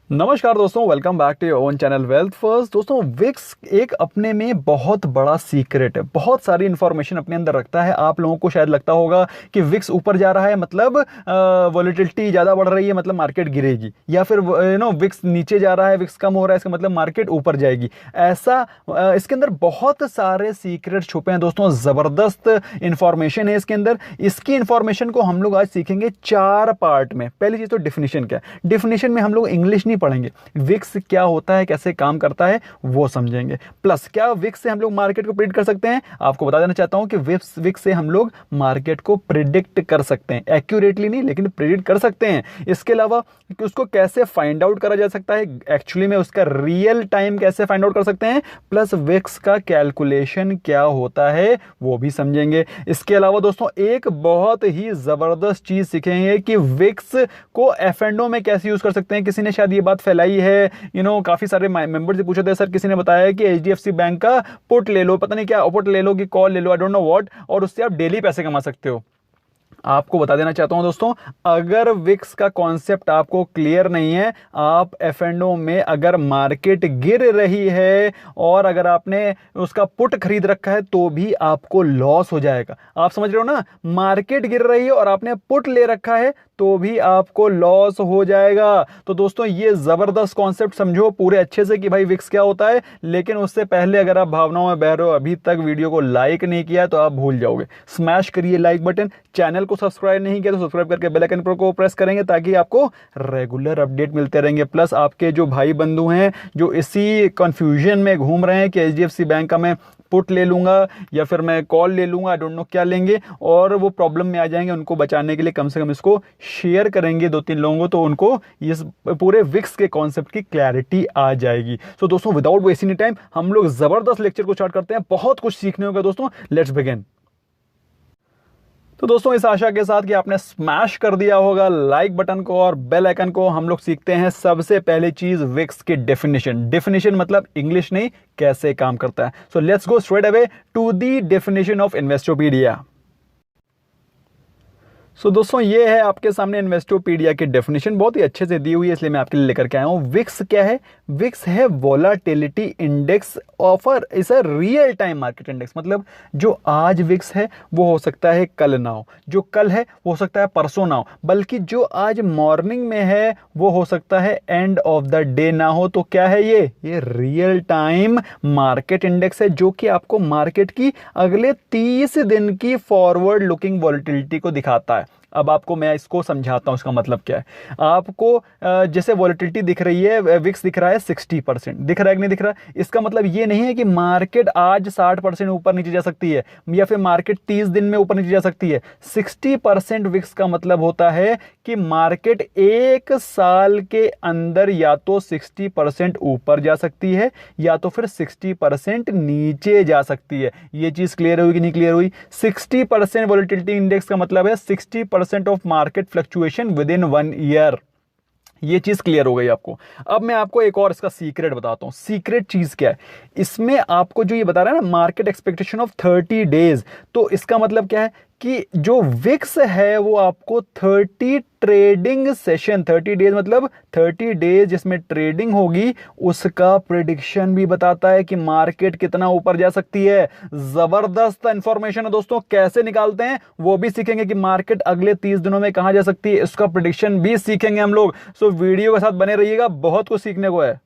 नमस्कार दोस्तों, welcome back to your own channel wealth first. दोस्तों, विक्स एक अपने में बहुत बड़ा सीक्रेट है, बहुत सारी इंफॉर्मेशन अपने अंदर रखता है। आप लोगों को शायद लगता होगा कि विक्स ऊपर जा रहा है मतलब वॉलेटिलिटी ज़्यादा बढ़ रही है मतलब मार्केट गिरेगी, या फिर विक्स नीचे जा रहा है, विक्स कम हो रहा है इसका मतलब मार्केट ऊपर जाएगी। ऐसा इसके अंदर बहुत सारे सीक्रेट छुपे हैं दोस्तों, ज़बरदस्त इंफॉर्मेशन है इसके अंदर। इसकी इंफॉर्मेशन को हम लोग आज सीखेंगे 4 पार्ट में। पहली चीज़ तो डिफिनीशन क्या है। डिफिनीशन में हम लोग इंग्लिश नहीं पढ़ेंगे, विक्स क्या होता है, कैसे काम करता है वो समझेंगे। प्लस क्या विक्स से हम लोग मार्केट को प्रिडिक्ट कर सकते हैं। आपको बता देना चाहता हूं कि विक्स से हम लोग मार्केट को प्रिडिक्ट कर सकते हैं, एक्यूरेटली नहीं लेकिन प्रिडिक्ट कर सकते हैं। इसके अलावा कि उसको कैसे फाइंड आउट करा जा सकता है, एक्चुअली में उसका रियल टाइम कैसे फाइंड आउट कर सकते हैं, प्लस विक्स का कैलकुलेशन क्या होता है वो भी समझेंगे। इसके अलावा दोस्तों एक बहुत ही जबरदस्त चीज सीखेंगे कि विक्स को एफ&ओ में कैसे यूज कर सकते हैं। किसी ने शायद ये बात फैलाई है, काफी सारे मेंबर्स से पूछे थे, सर किसी ने बताया कि एचडीएफसी बैंक का पुट ले लो, पता नहीं क्या पुट ले लो कि कॉल ले लो, आई डोंट नो व्हाट, और उससे आप डेली पैसे कमा सकते हो। आपको बता देना चाहता हूं दोस्तों, अगर विक्स का कॉन्सेप्ट आपको क्लियर नहीं है, आप एफ&ओ में अगर मार्केट गिर रही है और अगर आपने उसका पुट खरीद रखा है तो भी आपको लॉस हो जाएगा। आप समझ रहे हो ना, मार्केट गिर रही है और आपने पुट ले रखा है तो भी आपको लॉस हो जाएगा। तो दोस्तों ये जबरदस्त कॉन्सेप्ट समझो पूरे अच्छे से कि भाई विक्स क्या होता है। लेकिन उससे पहले अगर आप भावनाओं में बह रहे हो, अभी तक वीडियो को लाइक नहीं किया तो आप भूल जाओगे। स्मैश करिए लाइक बटन, चैनल को सब्सक्राइब नहीं किया तो सब्सक्राइब करके बेल आइकन को प्रेस करेंगे ताकि आपको रेगुलर अपडेट मिलते रहेंगे। प्लस आपके जो भाई बंधु हैं जो इसी कंफ्यूजन में घूम रहे हैं कि एचडीएफसी बैंक का मैं पुट ले लूंगा या फिर मैं कॉल ले लूंगा, आई डोंट नो क्या लेंगे, और वो प्रॉब्लम में आ जाएंगे, उनको बचाने के लिए कम से कम इसको शेयर करेंगे 2-3 लोगों को, तो उनको इस पूरे विक्स के कॉन्सेप्ट की क्लैरिटी आ जाएगी। सो दोस्तों विदाउट वेस्टिंग टाइम हम लोग जबरदस्त लेक्चर को स्टार्ट करते हैं। बहुत कुछ सीखने होगा दोस्तों, लेट्स बिगिन। तो दोस्तों इस आशा के साथ कि आपने स्मैश कर दिया होगा लाइक बटन को और बेल आइकन को, हम लोग सीखते हैं सबसे पहले चीज विक्स की डेफिनेशन। डेफिनेशन मतलब इंग्लिश नहीं, कैसे काम करता है। So let's go straight away to the definition of Investopedia. So दोस्तों ये है आपके सामने इन्वेस्टोपीडिया की डेफिनेशन, बहुत ही अच्छे से दी हुई है इसलिए मैं आपके लिए लेकर के आया हूँ। विक्स क्या है? विक्स है वोलाटिलिटी इंडेक्स ऑफर इस रियल टाइम मार्केट इंडेक्स। मतलब जो आज विक्स है वो हो सकता है कल ना हो, जो कल है वो हो सकता है परसों ना हो, बल्कि जो आज मॉर्निंग में है वो हो सकता है एंड ऑफ द डे ना हो। तो क्या है ये रियल टाइम मार्केट इंडेक्स है जो कि आपको मार्केट की अगले 30 दिन की फॉरवर्ड लुकिंग वॉलेटिलिटी को दिखाता है। अब आपको मैं इसको समझाता हूं इसका मतलब क्या है। आपको जैसे वॉलेटिलिटी दिख रही है, विक्स दिख रहा है 60%, दिख रहा है कि नहीं दिख रहा है, इसका मतलब ये नहीं है कि मार्केट आज 60% ऊपर नीचे जा सकती है या फिर मार्केट 30 दिन में ऊपर नीचे जा सकती है। 60% विक्स का मतलब होता है कि मार्केट एक साल के अंदर या तो 60% ऊपर जा सकती है या तो फिर 60% नीचे जा सकती है। ये चीज क्लियर हुई कि नहीं क्लियर हुई? 60% वॉलेटिलिटी इंडेक्स का मतलब है 60% of market fluctuation with in 1 year. ये चीज क्लियर हो गई आपको। अब मैं आपको एक और इसका सीक्रेट बताता हूं। सीक्रेट चीज क्या है इसमें, आपको जो ये बता रहा है ना मार्केट एक्सपेक्टेशन ऑफ 30 डेज, तो इसका मतलब क्या है कि जो विक्स है वो आपको 30 ट्रेडिंग सेशन, 30 डेज मतलब 30 डेज जिसमें ट्रेडिंग होगी उसका प्रिडिक्शन भी बताता है कि मार्केट कितना ऊपर जा सकती है। जबरदस्त इंफॉर्मेशन है दोस्तों, कैसे निकालते हैं वो भी सीखेंगे कि मार्केट अगले 30 दिनों में कहां जा सकती है, इसका प्रिडिक्शन भी सीखेंगे हम लोग। सो वीडियो के साथ बने रहिएगा, बहुत कुछ सीखने को है।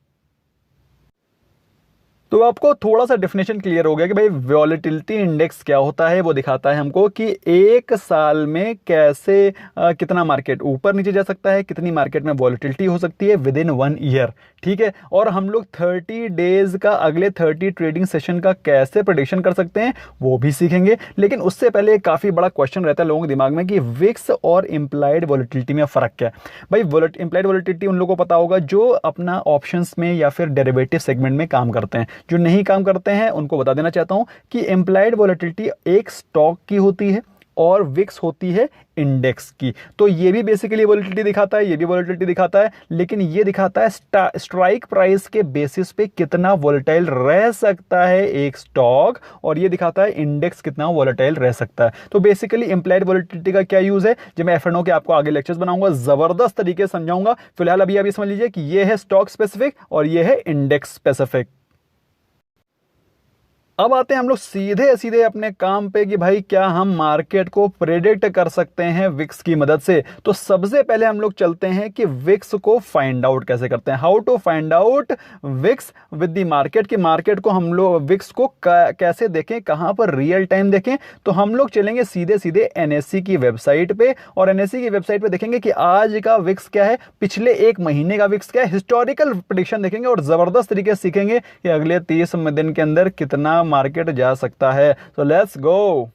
तो आपको थोड़ा सा डेफिनेशन क्लियर हो गया कि भाई वॉलेटिलिटी इंडेक्स क्या होता है। वो दिखाता है हमको कि एक साल में कैसे कितना मार्केट ऊपर नीचे जा सकता है, कितनी मार्केट में वॉलेटिलिटी हो सकती है विद इन 1 ईयर। ठीक है, और हम लोग 30 डेज का, अगले 30 ट्रेडिंग सेशन का कैसे प्रेडिक्शन कर सकते हैं वो भी सीखेंगे। लेकिन उससे पहले एक काफी बड़ा क्वेश्चन रहता है लोगों के दिमाग में कि विक्स और इंप्लाइड वॉलेटिलिटी में फर्क क्या है। भाई इंप्लाइड वॉलेटिलिटी उन लोगों को पता होगा जो अपना ऑप्शंस में या फिर डेरिवेटिव सेगमेंट में काम करते हैं। जो नहीं काम करते हैं उनको बता देना चाहता हूं कि इंप्लाइड वॉलेटिलिटी एक स्टॉक की होती है और विक्स होती है इंडेक्स की। तो ये भी बेसिकली वोलेटिलिटी दिखाता है, ये भी वोलेटिलिटी दिखाता है, लेकिन ये दिखाता है स्ट्राइक प्राइस के बेसिस पे कितना वोलेटाइल रह सकता है एक स्टॉक, और ये दिखाता है इंडेक्स कितना वोलेटाइल रह सकता है। तो बेसिकली इंप्लाइड वोलेटिलिटी का क्या यूज है, जब मैं एफ एंड ओ के आपको आगे लेक्चर्स बनाऊंगा, जबरदस्त तरीके से समझाऊंगा। फिलहाल अभी आप ये समझ लीजिए कि ये है स्टॉक स्पेसिफिक और ये है इंडेक्स स्पेसिफिक। अब आते हैं हम लोग सीधे सीधे अपने काम पे कि भाई क्या हम मार्केट को प्रेडिक्ट कर सकते हैं विक्स की मदद से। तो सबसे पहले हम लोग चलते हैं कि विक्स को फाइंड आउट कैसे करते हैं, how to find out VIX with the market, कि मार्केट को हम लोग विक्स को कैसे देखें, कहां पर रियल टाइम देखें। तो हम लोग चलेंगे सीधे सीधे एनएससी की वेबसाइट पे, और एनएससी की वेबसाइट पे देखेंगे कि आज का विक्स क्या है, पिछले एक महीने का विक्स क्या है, हिस्टोरिकल प्रेडिक्शन देखेंगे और जबरदस्त तरीके से सीखेंगे कि अगले 30 दिन के अंदर कितना मार्केट जा सकता है। सो लेट्स गो।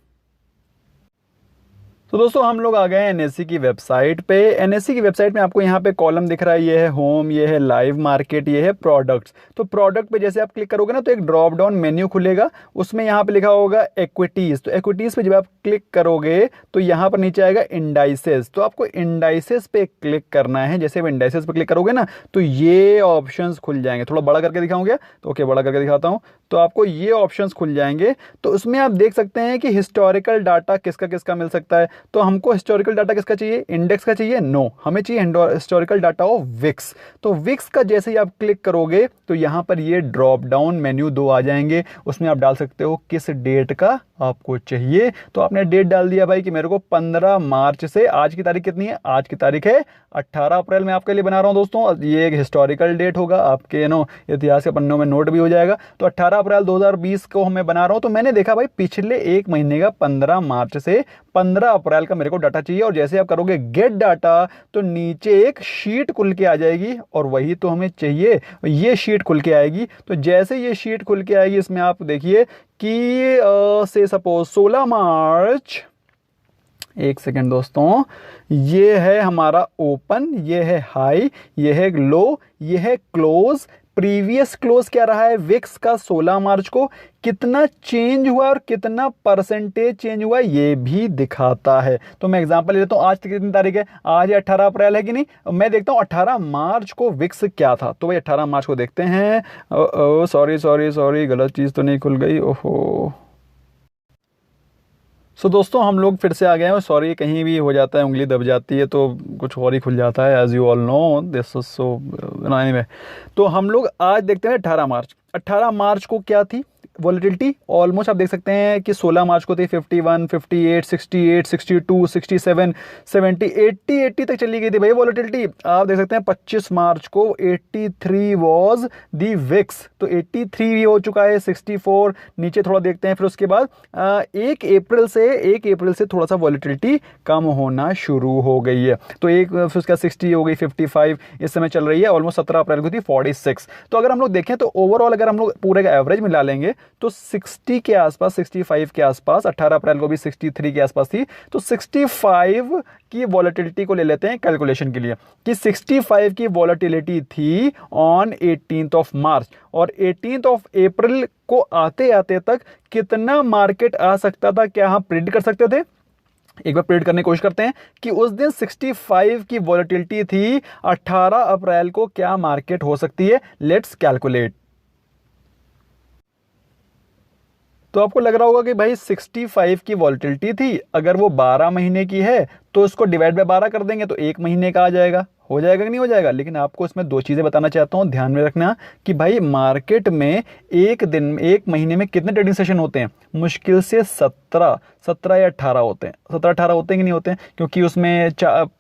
तो दोस्तों हम लोग आ गए हैं एनएससी की वेबसाइट पे। एनएससी की वेबसाइट में आपको यहाँ पे कॉलम दिख रहा है, ये है होम, ये है लाइव मार्केट, ये है प्रोडक्ट्स। तो प्रोडक्ट पे जैसे आप क्लिक करोगे ना तो एक ड्रॉप डाउन मेन्यू खुलेगा, उसमें यहाँ पे लिखा होगा इक्विटीज। तो इक्विटीज पे जब आप क्लिक करोगे तो यहाँ पर नीचे आएगा इंडाइसेस। तो आपको इंडाइसेस पे क्लिक करना है। जैसे आप इंडाइसेस पे क्लिक करोगे ना तो ये ऑप्शंस खुल जाएंगे। थोड़ा बड़ा करके दिखाऊंगा, तो ओके बड़ा करके दिखाता हूँ। तो आपको ये ऑप्शंस खुल जाएंगे। तो उसमें आप देख सकते हैं कि हिस्टोरिकल डाटा किसका किसका मिल सकता है। तो हमको हिस्टोरिकल डाटा किसका चाहिए, इंडेक्स का चाहिए, नो, हमें चाहिए हिस्टोरिकल डाटा ऑफ विक्स। तो विक्स का जैसे ही आप क्लिक करोगे तो यहाँ पर ये ड्रॉप डाउन मेन्यू 2 आ जाएंगे। उसमें आप डाल सकते हो किस डेट का आपको चाहिए। तो आपने डेट डाल दिया भाई कि मेरे को 15 मार्च से, आज की तारीख कितनी है, आज की तारीख है 18 अप्रैल में आपके लिए बना रहा हूं दोस्तों। ये एक हिस्टोरिकल डेट होगा आपके इतिहास के पन्नों में नोट भी हो जाएगा। तो 18 अप्रैल 2020 को मैं बना रहा हूं। तो मैंने देखा भाई पिछले एक महीने का 15 मार्च से 15 अप्रैल का मेरे को डाटा चाहिए। और जैसे आप करोगे गेट डाटा तो नीचे एक शीट खुल के आ जाएगी और वही तो हमें चाहिए, ये शीट खुल के आएगी। तो जैसे ये शीट खुल के आएगी इसमें आप देखिए कि से सपोज 16 मार्च, एक सेकेंड दोस्तों, ये है हमारा ओपन, ये है हाई, ये है लो, ये है क्लोज। प्रीवियस क्लोज क्या रहा है विक्स का 16 मार्च को, कितना चेंज हुआ और कितना परसेंटेज चेंज हुआ ये भी दिखाता है। तो मैं एग्जांपल ले लेता हूं, आज कितनी तारीख है, आज 18 अप्रैल है कि नहीं। मैं देखता हूं 18 मार्च को विक्स क्या था। तो भाई 18 मार्च को देखते हैं। सॉरी गलत चीज तो नहीं खुल गई, ओहो। सो दोस्तों हम लोग फिर से आ गए हैं। सॉरी कहीं भी हो जाता है, उंगली दब जाती है तो कुछ और ही खुल जाता है, as you all know this is so anyway. तो हम लोग आज देखते हैं 18 मार्च। 18 मार्च को क्या थी वॉलेटिलिटी, ऑलमोस्ट आप देख सकते हैं कि 16 मार्च को थी 51, 58, 68, 62, 67, 70, 80 तक चली गई थी भाई वॉलेटिलिटी। आप देख सकते हैं 25 मार्च को 83 वाज दी विक्स। तो 83 भी हो चुका है, 64 नीचे थोड़ा देखते हैं। फिर उसके बाद 1 अप्रैल से थोड़ा सा वॉलेटिलिटी कम होना शुरू हो गई है। तो फिर उसका 60 हो गई, 55 इस समय चल रही है। ऑलमोस्ट 17 अप्रैल को थी 46। तो अगर हम लोग देखें तो ओवरऑल अगर हम लोग पूरे का एवरेज मिला लेंगे तो 60 के आसपास, 65 के आसपास, 18 अप्रैल को भी 63 के आसपास थी। तो 65 की वॉलेटिलिटी को ले लेते हैं कैलकुलेशन के लिए कि 65 की वॉलेटिलिटी थी ऑन 18th ऑफ मार्च, और 18th ऑफ अप्रैल को आते आते तक कितना मार्केट आ सकता था, क्या हम प्रिडिक्ट कर सकते थे। एक बार प्रिडिक्ट करने की कोशिश करते हैं कि उस दिन 65 की वॉलेटिलिटी थी, 18 अप्रैल को क्या मार्केट हो सकती है। Let's calculate. तो आपको लग रहा होगा कि भाई 65 की वॉलेटिलिटी थी, अगर वो 12 महीने की है तो उसको डिवाइड बाय 12 कर देंगे तो एक महीने का आ जाएगा। हो जाएगा कि नहीं हो जाएगा। लेकिन आपको इसमें 2 चीजें बताना चाहता हूं, ध्यान में रखना कि भाई मार्केट में एक महीने में कितने ट्रेडिंग सेशन होते हैं, मुश्किल से 17 या 18 होते हैं। 17-18 होते हैं कि नहीं होते हैं, क्योंकि उसमें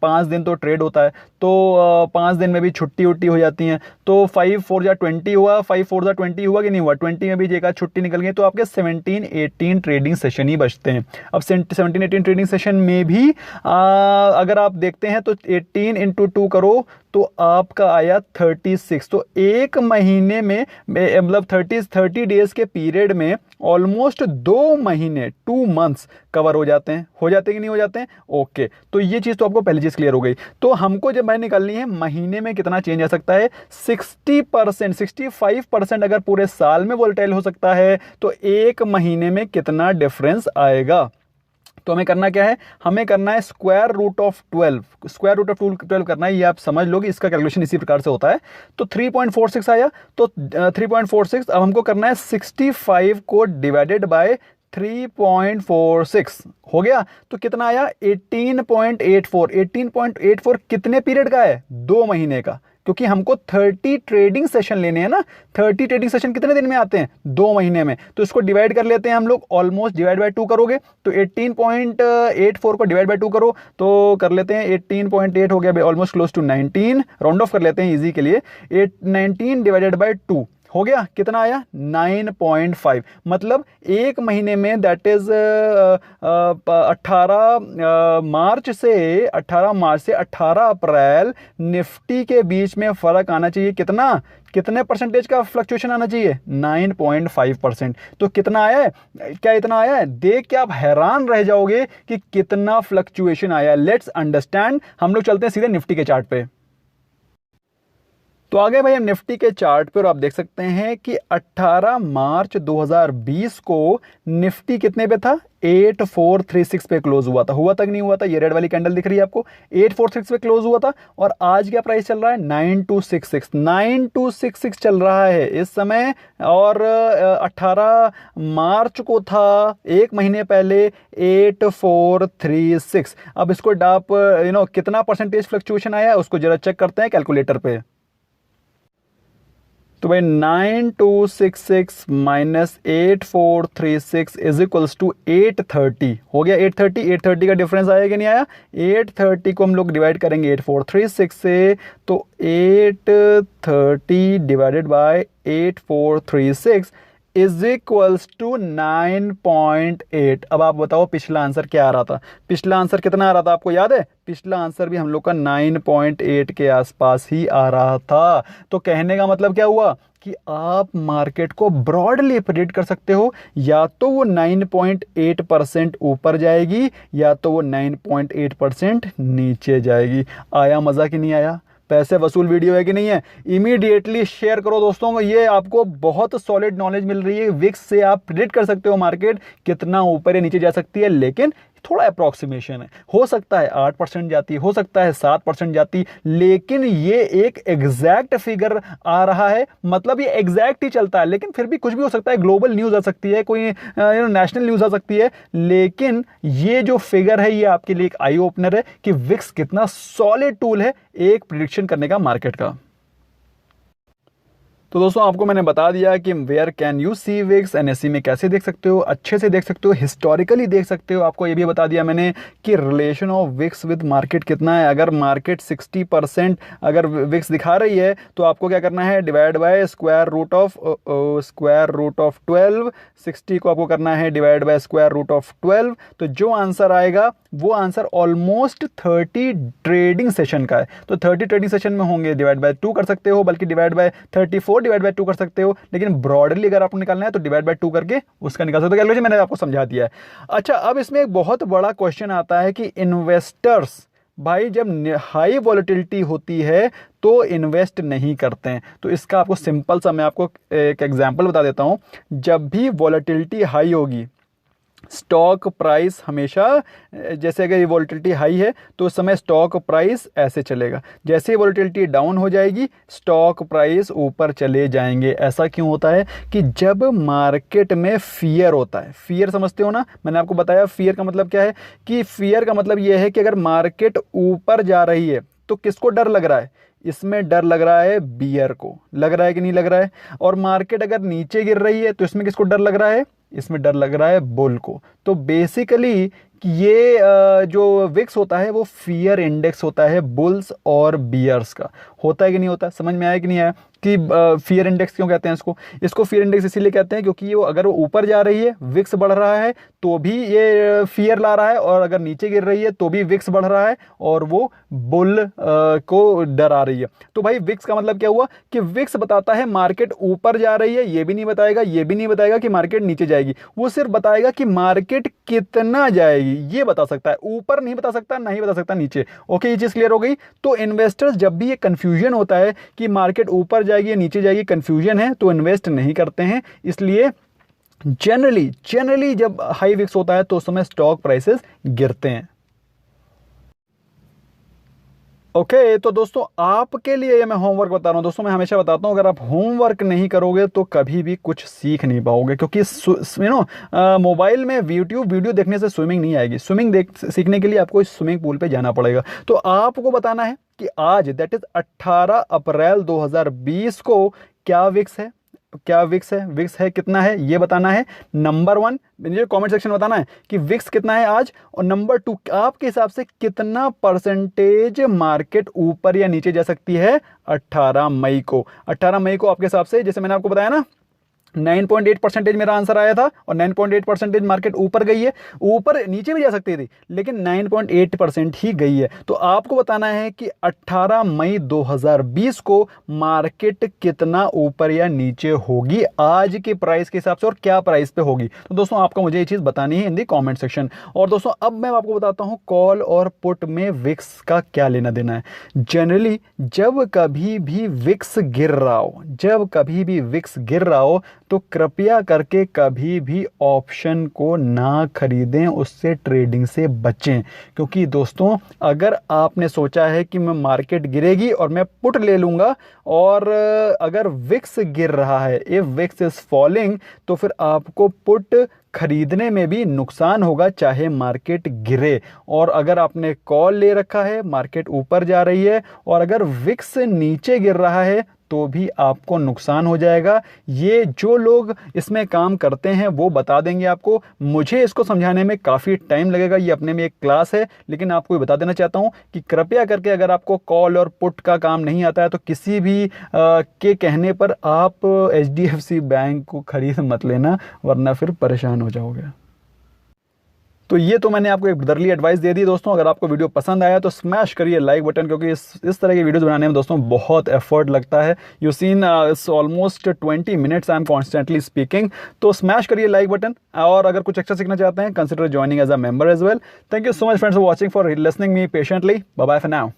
5 दिन तो ट्रेड होता है। तो 5 दिन में भी छुट्टी उट्टी हो जाती है। तो 5 4 जा 20 हुआ, 5 4 जा 20 हुआ कि नहीं हुआ। 20 में भी एक छुट्टी निकल गई तो आपके 17-18 ट्रेडिंग सेशन ही बचते हैं। अब 17-18 ट्रेडिंग सेशन में भी अगर आप देखते हैं तो 18 × 2 करो तो आपका आया 36। तो एक महीने में मतलब 30 डेज के पीरियड में ऑलमोस्ट 2 महीने 2 मंथ्स कवर हो जाते हैं कि नहीं हो जाते हैं। ओके, तो ये चीज तो आपको पहली चीज क्लियर हो गई। तो हमको जब मैंने निकालनी है महीने में कितना चेंज आ सकता है, 60%, 65% अगर पूरे साल में वोलेटाइल हो सकता है तो एक महीने में कितना डिफरेंस आएगा। तो हमें करना क्या है, हमें करना है square root of 12, square root of 12 करना है। ये आप समझ लो कि इसका कैलकुलेशन इसी प्रकार से होता है। तो 3.46 आया, तो 3.46 अब हमको करना है 65 को डिवाइडेड बाय 3.46 हो गया। तो कितना आया 18.84। 18.84 कितने पीरियड का है, 2 महीने का, क्योंकि हमको 30 ट्रेडिंग सेशन लेने हैं ना। 30 ट्रेडिंग सेशन कितने दिन में आते हैं, 2 महीने में। तो इसको डिवाइड कर लेते हैं हम लोग, ऑलमोस्ट डिवाइड बाय 2 करोगे तो 18.84 को डिवाइड बाय 2 करो तो कर लेते हैं 18.8 हो गया, almost close to 19, round off कर लेते हैं इजी के लिए। 19 डिवाइडेड बाय 2 हो गया, कितना आया 9.5। मतलब 1 महीने में, दैट इज 18 मार्च से 18 अप्रैल निफ्टी के बीच में फर्क आना चाहिए। कितने परसेंटेज का फ्लक्चुएशन आना चाहिए, 9.5%। तो कितना आया है, क्या इतना आया है, देख के आप हैरान रह जाओगे कि कितना फ्लक्चुएशन आया। Let's understand. हम लोग चलते हैं सीधे निफ्टी के चार्ट पे। तो आगे भाई हम निफ्टी के चार्ट पे, और आप देख सकते हैं कि 18 मार्च 2020 को निफ्टी कितने पे था, 8436 पे क्लोज हुआ था कि नहीं हुआ था। ये रेड वाली कैंडल दिख रही है आपको, 8436 पे क्लोज हुआ था। और आज क्या प्राइस चल रहा है, 9266 चल रहा है इस समय। और 18 मार्च को था, 1 महीने पहले 8436। अब इसको आप कितना परसेंटेज फ्लक्चुएशन आया है उसको जरा चेक करते हैं कैलकुलेटर पे। तो भाई 9266 माइनस 8436 इज इक्वल्स टू 830 हो गया। 830 का डिफरेंस आया कि नहीं आया। 830 को हम लोग डिवाइड करेंगे 8436 से, तो 830 divided by 8436 is equals to 9.8। अब आप बताओ पिछला आंसर क्या आ रहा था, पिछला आंसर कितना आ रहा था आपको याद है। पिछला आंसर भी हम लोग का 9.8 के आसपास ही आ रहा था। तो कहने का मतलब क्या हुआ कि आप मार्केट को ब्रॉडली प्रेडिक्ट कर सकते हो, या तो वो 9.8% ऊपर जाएगी या तो वो 9.8% नीचे जाएगी। आया मजा कि नहीं आया, पैसे वसूल वीडियो है कि नहीं है। इमीडिएटली शेयर करो दोस्तों को, ये आपको बहुत सॉलिड नॉलेज मिल रही है। विक्स से आप प्रेडिक्ट कर सकते हो मार्केट कितना ऊपर या नीचे जा सकती है, लेकिन थोड़ा अप्रॉक्सीमेशन है। हो सकता है 8% जाती, हो सकता है 7% जाती, लेकिन ये एक एग्जैक्ट फिगर आ रहा है। मतलब ये एग्जैक्ट ही चलता है, लेकिन फिर भी कुछ भी हो सकता है। ग्लोबल न्यूज आ सकती है, कोई नेशनल न्यूज आ सकती है, लेकिन ये जो फिगर है ये आपके लिए एक आई ओपनर है कि विक्स कितना सॉलिड टूल है एक प्रिडिक्शन करने का मार्केट का। तो दोस्तों आपको मैंने बता दिया कि where can you see VIX, NSC में कैसे देख सकते हो, अच्छे से देख सकते हो, हिस्टोरिकली देख सकते हो। आपको ये भी बता दिया मैंने कि relation of VIX with market कितना है। अगर मार्केट 60% अगर विक्स दिखा रही है तो आपको क्या करना है, divide by square root of 12। 60 को आपको करना है divide by square root of 12। तो जो आंसर आएगा वो आंसर ऑलमोस्ट 30 ट्रेडिंग सेशन का है। तो 30 ट्रेडिंग सेशन में होंगे, डिवाइड बाय 2 कर सकते हो, बल्कि डिवाइड बाय 34 डिवाइड बाय 2 कर सकते हो, लेकिन ब्रॉडली अगर आपको निकालना है तो डिवाइड बाय 2 करके उसका निकाल सकते हो। कैलकुलेशन मैंने आपको समझा दिया है। अच्छा, अब इसमें एक बहुत बड़ा क्वेश्चन आता है कि इन्वेस्टर्स भाई जब हाई वॉलेटिलिटी होती है तो इन्वेस्ट नहीं करते हैं। तो इसका आपको सिंपल सा मैं आपको एक एग्जांपल बता देता हूं। जब भी वॉलेटिलिटी हाई होगी, स्टॉक प्राइस हमेशा, जैसे अगर ये वॉलेटिलिटी हाई है तो उस समय स्टॉक प्राइस ऐसे चलेगा, जैसे ही वॉलेटिलिटी डाउन हो जाएगी स्टॉक प्राइस ऊपर चले जाएंगे। ऐसा क्यों होता है कि जब मार्केट में फियर होता है, फियर समझते हो ना, मैंने आपको बताया फियर का मतलब क्या है, कि फियर का मतलब ये है कि अगर मार्केट ऊपर जा रही है तो किसको डर लग रहा है, इसमें डर लग रहा है बियर को, लग रहा है कि नहीं लग रहा है। और मार्केट अगर नीचे गिर रही है तो इसमें किसको डर लग रहा है, इसमें डर लग रहा है बुल को। तो बेसिकली ये जो विक्स होता है वो फियर इंडेक्स होता है बुल्स और बियर्स का। होता है कि नहीं होता, समझ में आया कि नहीं आया कि फियर इंडेक्स क्यों कहते हैं इसको फियर इंडेक्स इसीलिए कहते हैं क्योंकि वो अगर वो ऊपर जा रही है, विक्स बढ़ रहा है तो भी ये फियर ला रहा है, और अगर नीचे गिर रही है तो भी विक्स बढ़ रहा है और वो बुल को डरा रही है। तो भाई विक्स का मतलब क्या हुआ कि विक्स बताता है मार्केट ऊपर जा रही है, ये भी नहीं बताएगा कि मार्केट नीचे जाएगी। वो सिर्फ बताएगा कि मार्केट कितना जाएगी, ये बता सकता है, ऊपर नहीं बता सकता, नहीं बता सकता नीचे। ओके, ये चीज क्लियर हो गई। तो इन्वेस्टर्स जब भी ये कंफ्यूजन होता है कि मार्केट ऊपर जाएगी या नीचे जाएगी, कंफ्यूजन है, तो इन्वेस्ट नहीं करते हैं। इसलिए जनरली जब हाई विक्स होता है तो उस समय स्टॉक प्राइसेस गिरते हैं। ओके तो दोस्तों आपके लिए ये मैं होमवर्क बता रहा हूँ। दोस्तों मैं हमेशा बताता हूँ, अगर आप होमवर्क नहीं करोगे तो कभी भी कुछ सीख नहीं पाओगे, क्योंकि मोबाइल में यूट्यूब वीडियो देखने से स्विमिंग नहीं आएगी। सीखने के लिए आपको इस स्विमिंग पूल पे जाना पड़ेगा। तो आपको बताना है कि आज दैट इज 18 अप्रैल 2020 को क्या विक्स है, विक्स है कितना है ये बताना है। नंबर 1 मुझे कमेंट सेक्शन में बताना है कि विक्स कितना है आज, और नंबर 2 आपके हिसाब से कितना परसेंटेज मार्केट ऊपर या नीचे जा सकती है 18 मई को। 18 मई को आपके हिसाब से, जैसे मैंने आपको बताया ना, 9.8% मेरा आंसर आया था, और 9.8% मार्केट ऊपर गई है। ऊपर नीचे भी जा सकती थी लेकिन 9.8% ही गई है। तो आपको बताना है कि 18 मई 2020 को मार्केट कितना ऊपर या नीचे होगी आज के प्राइस के हिसाब से, और क्या प्राइस पे होगी। तो दोस्तों आपको मुझे ये चीज बतानी है इन दी कमेंट सेक्शन। और दोस्तों अब मैं आपको बताता हूं कॉल और पुट में विक्स का क्या लेना देना है। जनरली जब कभी भी विक्स गिर रहा हो तो कृपया करके कभी भी ऑप्शन को ना खरीदें, उससे ट्रेडिंग से बचें। क्योंकि दोस्तों अगर आपने सोचा है कि मैं मार्केट गिरेगी और मैं पुट ले लूंगा, और अगर विक्स गिर रहा है, इफ विक्स इज फॉलिंग, तो फिर आपको पुट खरीदने में भी नुकसान होगा चाहे मार्केट गिरे। और अगर आपने कॉल ले रखा है, मार्केट ऊपर जा रही है, और अगर विक्स नीचे गिर रहा है तो भी आपको नुकसान हो जाएगा। ये जो लोग इसमें काम करते हैं वो बता देंगे आपको। मुझे इसको समझाने में काफ़ी टाइम लगेगा, ये अपने में एक क्लास है। लेकिन आपको ये बता देना चाहता हूँ कि कृपया करके अगर आपको कॉल और पुट का काम नहीं आता है तो किसी भी के कहने पर आप HDFC बैंक को खरीद मत लेना, वरना फिर परेशान हो जाओगे। तो ये तो मैंने आपको एक ब्रदरली एडवाइस दे दी दोस्तों। अगर आपको वीडियो पसंद आया तो स्मैश करिए लाइक बटन, क्योंकि इस तरह की वीडियोस बनाने में दोस्तों बहुत एफर्ट लगता है। You seen it's almost 20 minutes I am constantly speaking. तो स्मैश करिए लाइक बटन, और अगर कुछ एक्स्ट्रा सीखना चाहते हैं consider joining as a member as well. Thank you so much friends for watching, for listening me patiently. Bye bye for now.